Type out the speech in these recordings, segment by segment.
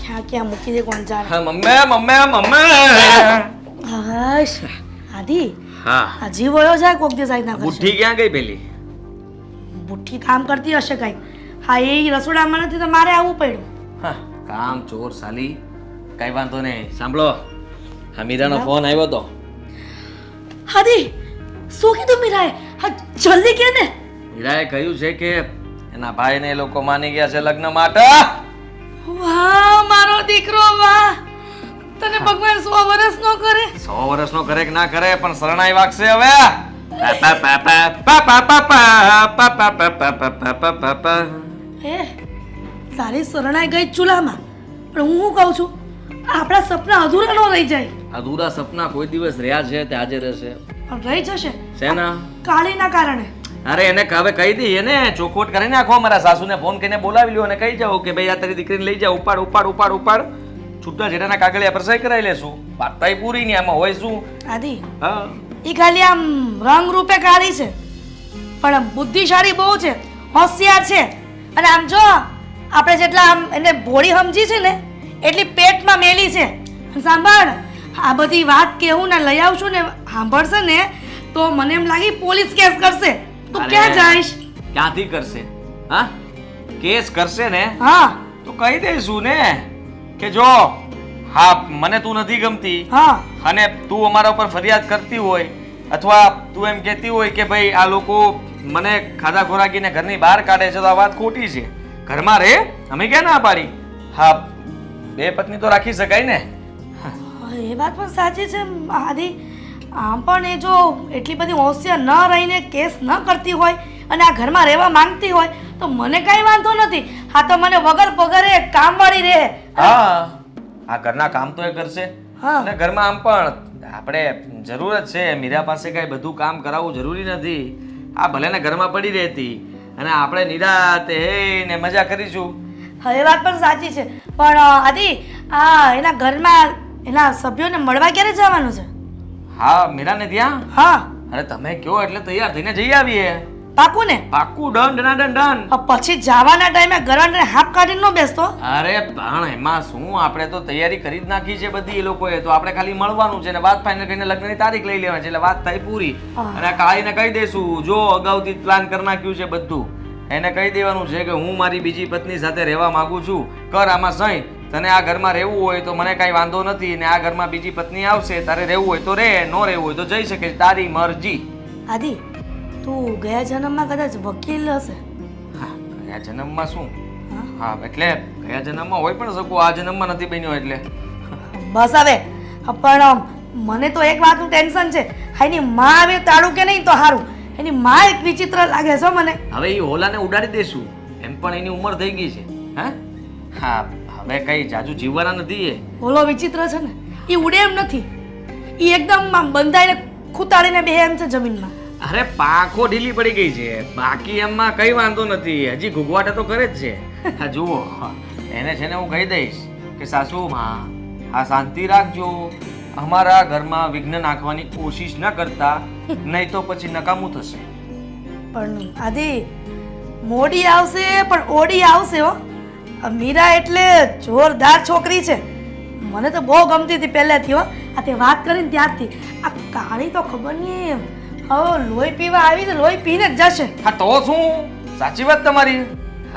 હા ક્યાં મૂકી દે કોણ જાણે. હા મમ્મી હશ આદિ હા હજી વયો જાય કોક દિવસ ના બુઠ્ઠી ક્યાં ગઈ પેલી? બુઠ્ઠી કામ કરતી હશે કઈ. હા એ રસોડામાં નથી તો મારે આવવું પડ્યું. હા કામ ચોર સાલી કઈ વાંધો નહીં. સાંભળો હા મીરાનો ફોન આવ્યો તો. આદિ શું કીધું મીરાએ? હા જલ્દી કે ને. મીરાએ કહ્યું છે કે એના ભાઈને એ લોકો માની ગયા છે લગ્ન માટે. વાહ મારો દીકરો વાહ. તને ભગવાન 100 વર્ષ નો કરે. 100 વર્ષનો કરે કે ના કરે પણ શરણાઈ વાગશે હવે. હે તારી શરણાઈ ગઈ ચૂલામાં. પણ હું શું કહું છું આપણા સપના અધૂરા ન રહી જાય. અધૂરા સપના કોઈ દિવસ રહ્યા છે તે આજે રહેશે. પણ રહી જશે શેના? કાળીના કારણે. અરે એને હવે કહી દઈએ ને ચોખવટ કરી નાખો. મારા સાસુને ફોન કરીને બોલાવી લ્યો અને કહી જાઓ કે ભાઈ આ તારી દીકરીને લઈ જાઓ. ઉપાડ ઉપાડ ઉપાડ ઉપાડ. છૂટા જેટાના કાગળિયા પર સહી કરાવી લેશું. વાર્તાય પૂરી નહીં આમાં હોય શું. આદિ હા ઈ ખાલી આમ રંગ રૂપે કાળી છે પણ બુદ્ધિશાળી બહુ છે, હોશિયાર છે. અને આમ જો આપણે જેટલા આમ એને ભોળી સમજી છે ને એટલી પેટમાં મેલી છે. અને સાંભળ આ બધી વાત કેવું ને લઈ આવશું ને સાંભળશે ને તો મને એમ લાગી પોલીસ કેસ કરશે. તું ક્યાં જઈશ? ક્યાંથી કરશે? હા કેસ કરશે ને હા તો કહી દઈશું ને કે જો હા મને તું નથી ગમતી હા અને તું અમારા ઉપર ફરિયાદ કરતી હોય અથવા તું એમ કહેતી હોય કે ભાઈ આ લોકો મને ખાધા ખોરાકીને ઘરની બહાર કાઢે છે તો આ વાત ખોટી છે. ઘરમાં રહે અમે ક્યાં ના પાડી. હા બે પત્ની તો રાખી શકાય ને. એ વાત પણ સાચી છે આદિ. આમ પણ એ જો એટલી બધી હોશિયાર ન રહીને કેસ ન કરતી હોય અને આ ઘરમાં રહેવા માંગતી હોય તો મને કાંઈ વાંધો નથી. હા તો મને વગર પગારે કામવાળી રહે. હા આ ઘરના કામ તો એ કરશે હા. અને ઘરમાં આમ પણ આપણે જરૂર જ છે. મીરા પાસે કઈ બધું કામ કરાવવું જરૂરી નથી. આ ભલે ને ઘરમાં પડી રહેતી અને આપણે નિરાતે ને મજા કરીશું. હા એ વાત પણ સાચી છે. પણ આદિ આ એના ઘરમાં એના સભ્યોને મળવા ક્યારે જવાનું છે? હા મીરાને ત્યાં. હા અરે તમે કયો એટલે તૈયાર થઈને જઈ આવીએ. પાકું ને? પાક્કું ડન ડન ડન. પછી જવાના ટાઈમે ઘરવાળાને હાફ કાઢીને ન બેસતો. અરે પણ એમાં શું આપણે તો તૈયારી કરી જ નાખી છે બધી એ લોકોએ. તો આપણે ખાલી મળવાનું છે ને વાત ફાઇનલ કરીને લગ્નની તારીખ લઈ લેવાની છે એટલે વાત થઈ પૂરી. અને આ કાળીને કહી દઈશું જો અગાઉથી પ્લાન કરી નાખ્યું છે બધું. એને કહી દેવાનું છે કે હું મારી બીજી પત્ની સાથે રહેવા માંગુ છું. કર આમાં સહી. તને આ ઘરમાં રહેવું હોય તો મને કાંઈ વાંધો નથી ને આ ઘરમાં બીજી પત્ની આવશે તારે રહેવું હોય તો રહે, ન રહેવું હોય તો જઈ શકે. તારી મરજી. આદિ તું ગયા જન્મમાં કદાચ વકીલ હશે. હા ગયા જન્મમાં શું? હા? હા એટલે ગયા જન્મમાં હોય પણ શકું. આ જન્મમાં નથી બન્યો એટલે. બસ હવે પણ મને તો એક વાતનું ટેન્શન છે. હા એની માં આવે તાળું કે નહીં તો સારું. એની માં એક વિચિત્ર લાગે છે મને. હવે એ હોલાને ઉડાડી દેશું. એમ પણ એની ઉંમર થઈ ગઈ છે. હા હા હવે કઈ જાજુ જીવવાના નથી એ. ઓલો વિચિત્ર છે ને એ ઉડે એમ નથી. એ એકદમ આમ બંધાઈને ખૂતાડીને બે એમ છે જમીનમાં. અરે પાંખો ઢીલી પડી ગઈ છે. બાકી એમાં કઈ વાંધો નથી. હજી ઘૂઘવાટા તો કરે જ છે. હા જુઓ એને છે ને હું કહી દઈશ કે સાસુમાં આ શાંતિ રાખજો. અમારા ઘરમાં વિઘ્ન નાખવાની કોશિશ ન કરતા નહીં તો પછી નકામું થશે. પણ આદિ મોડી આવશે પણ ઓડી આવશે હો. આ મીરા એટલે જોરદાર છોકરી છે. મને તો બહુ ગમતી હતી પહેલેથી હો. આ તે વાત કરીને ત્યારથી. આ કાળી તો ખબર નહીં હવે લોહી પીવા આવી તો લોહી પીને જ જશે. હા તો શું સાચી વાત તમારી.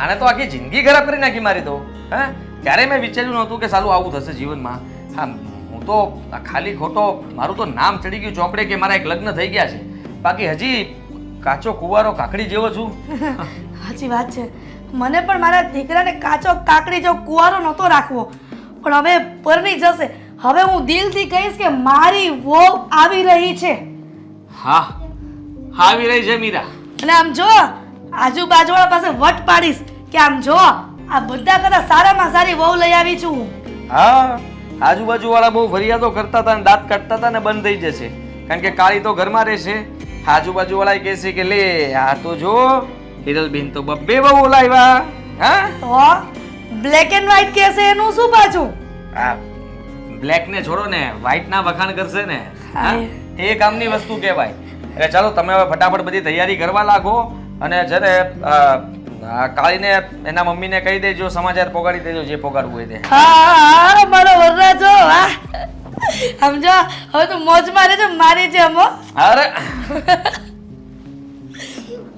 આને તો આખી જિંદગી ખરાબ કરી નાખી મારી તો. હા ત્યારે મેં વિચાર્યું નહોતું કે સાલું આવું થશે જીવનમાં. હા હું તો ખાલી ખોટો મારું તો નામ ચડી ગયું ચોપડે કે મારા એક લગ્ન થઈ ગયા છે. બાકી હજી કાચો કુવારો કાકડી જેવો છું. સાચી વાત છે. મને પણ મારા દીકરાને કાચો કાકડી જેવો કુવારો નહોતો રાખવો પણ હવે પરણી જશે. હવે હું દિલથી કહીશ કે મારી વહુ આવી રહી છે. હા આવી રહી છે મીરા. અને આમ જો આજુબાજુવાળા પાસે વટ પાડીશ કે આમ જો આ બધા કરતા સારામાં સારી વહુ લઈ આવી છું હું. હા આજુબાજુ વાળા બહુ ફરિયાદો કરતા હતા ને દાંત કાઢતા હતા ને બંધ થઈ જશે. કારણ કે કાળી તો ઘરમાં રહેશે. આજુબાજુ વાળા કહેશે કે લે આ તો જો હિરલબેન તો બબ્બે બહુ લાવ્યા. હા તો બ્લેક એન્ડ વ્હાઈટ કહેશે એનું શું પાછું? હા બ્લેક ને છોડો ને વ્હાઈટ ના વખાણ કરશે ને. હા એ કામની વસ્તુ કહેવાય. એટલે ચાલો તમે હવે ફટાફટ બધી તૈયારી કરવા લાગો અને જ્યારે આ કાળીને એના મમ્મીને કહી દેજો, સમાચાર પોગાડી દેજો, જે પોગાડવું હોય તે. હા મારો વરરાજો વાહ સમજો હવે તું મોજમાં રહેજો મારી જેમ હો. અરે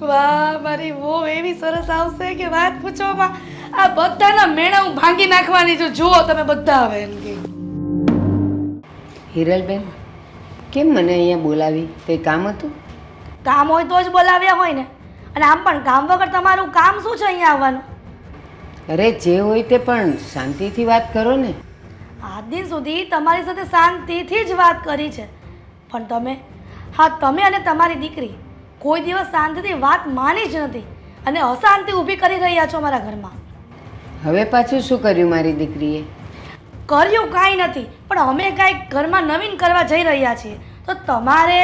વાહ મારી બહુ એવી સરસ આવશે કે વાત પૂછવામાં આ બધાના મેણા હું ભાંગી નાખવાની છું. જુઓ તમે બધા હવે એમ કે હિરલબેન, કેમ મને અહીંયા બોલાવી? કંઈ કામ હતું? કામ હોય તો જ બોલાવ્યા હોય ને. અને આમ પણ કામ વગર તમારું કામ શું છે અહીંયા આવવાનું? અરે જે હોય તે પણ શાંતિથી વાત કરો ને. આજ દિન સુધી તમારી સાથે શાંતિથી જ વાત કરી છે, પણ તમે અને તમારી દીકરી કોઈ દિવસ શાંતિથી વાત માની જ નથી અને અશાંતિ ઊભી કરી રહ્યા છો મારા ઘરમાં. હવે પાછું શું કર્યું મારી દીકરીએ? કર્યું કાંઈ નથી, પણ અમે કાંઈક ઘરમાં નવીન કરવા જઈ રહ્યા છીએ, તો તમારે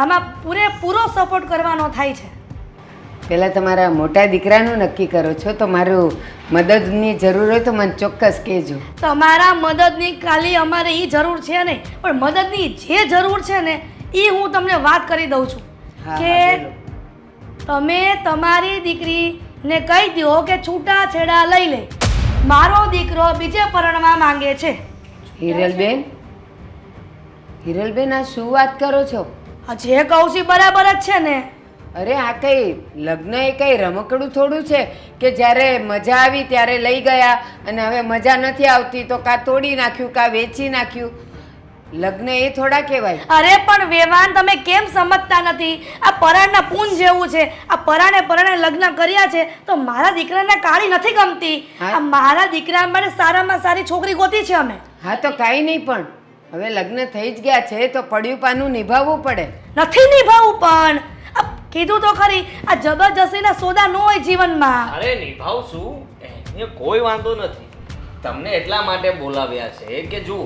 આમાં પૂરેપૂરો સપોર્ટ કરવાનો થાય છે. પહેલાં તમારા મોટા દીકરાનું નક્કી કરો છો, તો મારું મદદની જરૂર હોય તો મને ચોક્કસ કહેજો. તમારા મદદની ખાલી અમારે એ જરૂર છે નહીં, પણ મદદની જે જરૂર છે ને એ હું તમને વાત કરી દઉં છું કે તમે તમારી દીકરીને કહી દો કે છૂટાછેડા લઈ લે. મારો દીકરો બીજે પરણવા માંગે છે. હિરલબેન આ શું વાત કરો છો? જે કહું છું બરાબર જ છે ને. અરે આ કંઈ લગ્ન એ કંઈ રમકડું થોડું છે કે જ્યારે મજા આવી ત્યારે લઈ ગયા અને હવે મજા નથી આવતી તો કાં તોડી નાખ્યું કાં વેચી નાખ્યું. લગ્ન એ થોડા કહેવાય. અરે પણ વેવાન તમે કેમ સમજતા નથી? આ પરાણના પૂન જેવું છે. આ પરાણે લગ્ન કર્યા છે તો મારા દીકરાને કાળી નથી ગમતી. આ મારા દીકરા માટે સારામાં સારી છોકરી ગોતી છે અમે. હા તો કાંઈ નહીં, પણ હવે લગ્ન થઈ જ ગયા છે તો પડ્યું પાનું નિભાવવું પડે. નથી નિભાવવું, પણ કીધું તો ખરી આ જબરજસ્તીના સોદા ન હોય જીવનમાં. અરે નિભાવશું, એને કોઈ વાંધો નથી. તમને એટલા માટે બોલાવ્યા છે કે જુઓ,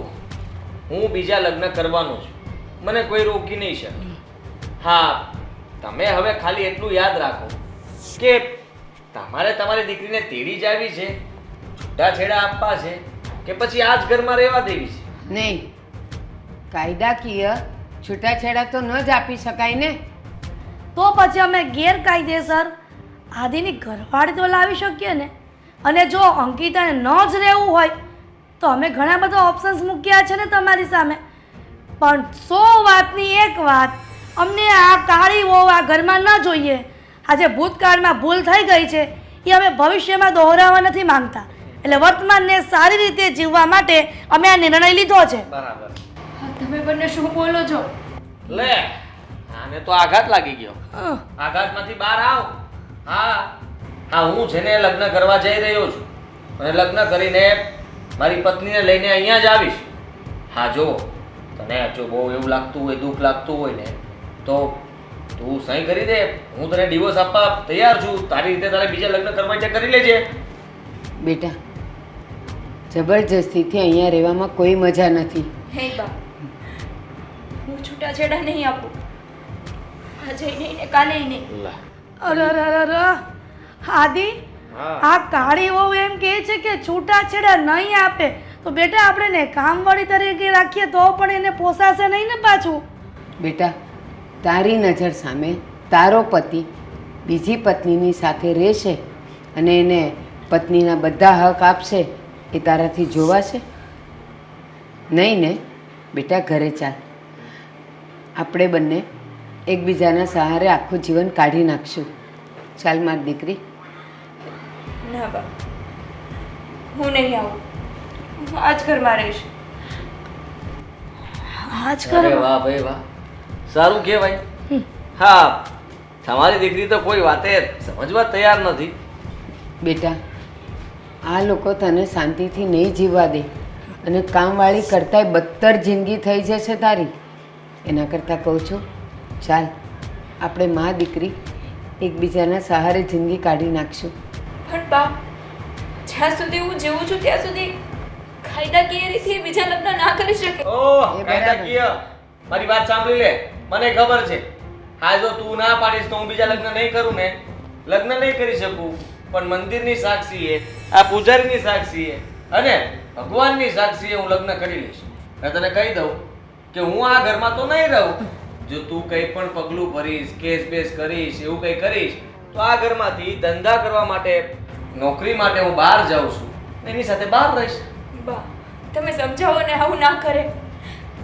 હું બીજા લગ્ન કરવાનો છું, મને કોઈ રોકી નહીં શકે. હા, તમે હવે ખાલી એટલું યાદ રાખો કે તમારે તમારી દીકરીને તેડી જ આવી છે, છૂટાછેડા આપવા છે કે પછી આ જ ઘરમાં રહેવા દેવી છે? નહીં, કાયદાકીય છૂટાછેડા તો ન જ આપી શકાય ને. તો પછી અમે ગેરકાયદેસર આદિની ઘરવાળી તો લાવી શકીએ ને. અને જો અંકિતાને ન જ રહેવું હોય તો અમે ઘણા બધા ઓપ્શન્સ મૂક્યા છે ને તમારી સામે, પણ 100 વાતની એક વાત, અમને આ કાળી વહુ આ ઘરમાં ન જોઈએ. આજે ભૂતકાળમાં ભૂલ થઈ ગઈ છે એ અમે ભવિષ્યમાં દોહરાવવા નથી માંગતા, એટલે વર્તમાનને સારી રીતે જીવવા માટે અમે આ નિર્ણય લીધો છે. બરાબર. તમે બંને શું બોલો છો? લે, આને તો આઘાત લાગી ગયો. આઘાતમાંથી બહાર આવ. હા, હું છે ને લગ્ન કરવા જઈ રહ્યો છું અને લગ્ન કરીને મારી પત્નીને લઈને અહીંયા જ આવીશ. હા જો, તને જો બહુ એવું લાગતું હોય, દુઃખ લાગતું હોય ને તો તું સહી કરી દે. હું તને ડિવોર્સ આપવા તૈયાર છું. તારી રીતે તારે બીજા લગ્ન કરવા છે કરી લેજે. બેટા, જબરજસ્તીથી અહીંયા રહેવામાં કોઈ મજા નથી. હે બા, હું છૂટાછેડા નહીં આપું. આજે નહીં ને કાલે નહીં. અરે આદિ, આ કાળી વહુ એમ કહે છે કે છૂટાછેડા નહીં આપે તો બેટા આપણે ને કામવાળી તરીકે રાખીએ તો પણ એને પોસાશે નહીં ને પાછું. બેટા, તારી નજર સામે તારો પતિ બીજી પત્નીની સાથે રહેશે અને એને પત્નીના બધા હક આપશે, એ તારાથી જોવાશે નહીં ને? બેટા ઘરે ચાલ, આપણે બંને એકબીજાના સહારે આખું જીવન કાઢી નાખશું. ચાલ મારી દીકરી. ના બા, હું નહીં આવું. હું આ જ ઘરમાં રહીશ. આજ અરે કરો. વાહ ભાઈ વાહ, સારું કહેવાય. હા, તમારી દીકરી તો કોઈ વાતે સમજવા તૈયાર નથી. બેટા, આ લોકો તને શાંતિથી નહીં જીવવા દે અને કામવાળી કરતાંય બદતર જિંદગી થઈ જશે તારી. એના કરતાં કહું છું, ચાલ આપણે મા દીકરી એકબીજાના સહારે જિંદગી કાઢી નાખશું. પણ બા, જ્યાં સુધી હું જીવું છું ત્યાં સુધી કાયદાકીય રીતે બીજા લગ્ન ના કરી શકે. ઓહ, એ બરાબર. કાયદાકીય. મારી વાત સાંભળી લે, મને ખબર છે. હા, જો તું ના પાડીશ તો હું બીજા લગ્ન નહીં કરું ને, લગ્ન નહીં કરી શકું, પણ મંદિરની સાક્ષીએ, આ પૂજારીની સાક્ષીએ અને ભગવાનની સાક્ષીએ હું લગ્ન કરી લઈશ. મેં તને કહી દઉં કે હું આ ઘરમાં તો નહીં રહું. જો તું કંઈ પણ પગલું ભરીશ, કેસ બેસ કરીશ, એવું કંઈ કરીશ તો આ ઘરમાંથી ધંધા કરવા માટે નોકરી માટે હું બહાર જાઉં છું એની સાથે બહાર રહીશ. બા તમે સમજાવો ને આવું ના કરે.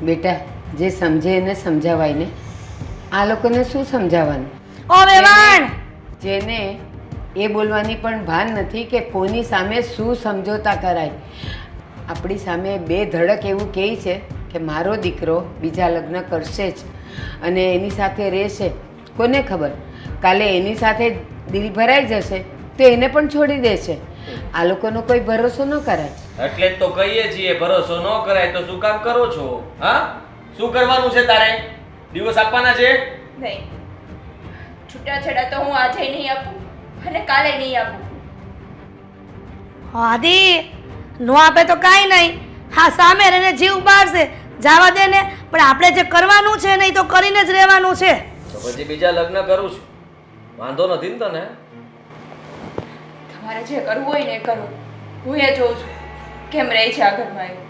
બેટા જે સમજે એને સમજાવાય ને. આ લોકોને શું સમજાવવાનું? ઓ વેવાણ જેને એ બોલવાની પણ ભાન નથી કે કોની સામે શું સમજોતા કરાય. આપણી સામે બે ધડક એવું કહે છે કે મારો દીકરો બીજા લગ્ન કરશે જ અને એની સાથે રહેશે. કોને ખબર કાલે એની સાથે દિલ ભરાઈ જશે તો એને પણ છોડી દેશે. આ લોકોનો કોઈ ભરોસો ન કરાય. એટલે જ તો કહીએ છીએ ભરોસો ન કરાય તો શું કામ કરો છો? હા, શું કરવાનું છે તારે? દિવસ આપવાના છે? નહીં, છૂટાછેડા તો હું આજે નહીં આપું અને કાલે નહીં આપું. આદિ નો આપે તો કાંઈ નહીં. હા, સામે રહીને જીવ બાળશે, જવા દે ને. પણ આપણે જે કરવાનું છે ને એ તો કરીને જ રહેવાનું છે. તો પછી બીજા લગ્ન કરું છું, વાંધો નથી ને તને? તમારે જે કરવું હોય ને એ કરો. હું એ જોઉં છું કેમ રહે છે આ ઘરમાં એવું.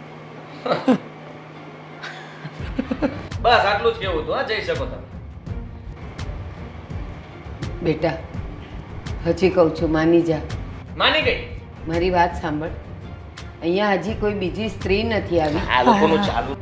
બસ આટલું જ કેવું હતું. હા, જઈ શકો તમે. બેટા હજી કહું છું માની જા. માની ગઈ? મારી વાત સાંભળ. અહીંયા હજી કોઈ બીજી સ્ત્રી નથી આવી. આ લોકોનું ચાલુ